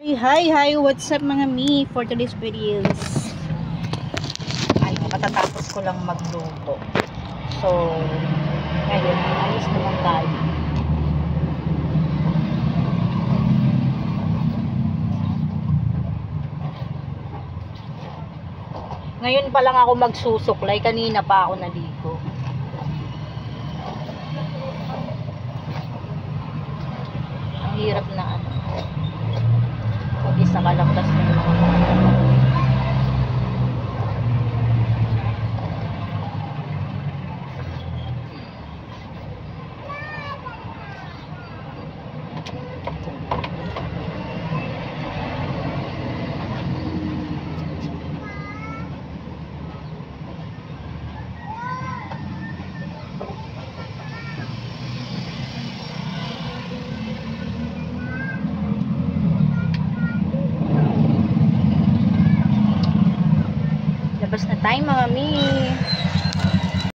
Hi, what's up mga mi for today's videos? Ay, katatapos ko lang magluto. So, ngayon, alis naman tayo. Ngayon pa lang ako magsusuklay, kanina pa ako naligo. Ang hirap na ano. Isa ka lang tas may mga labas na tayo mga mi.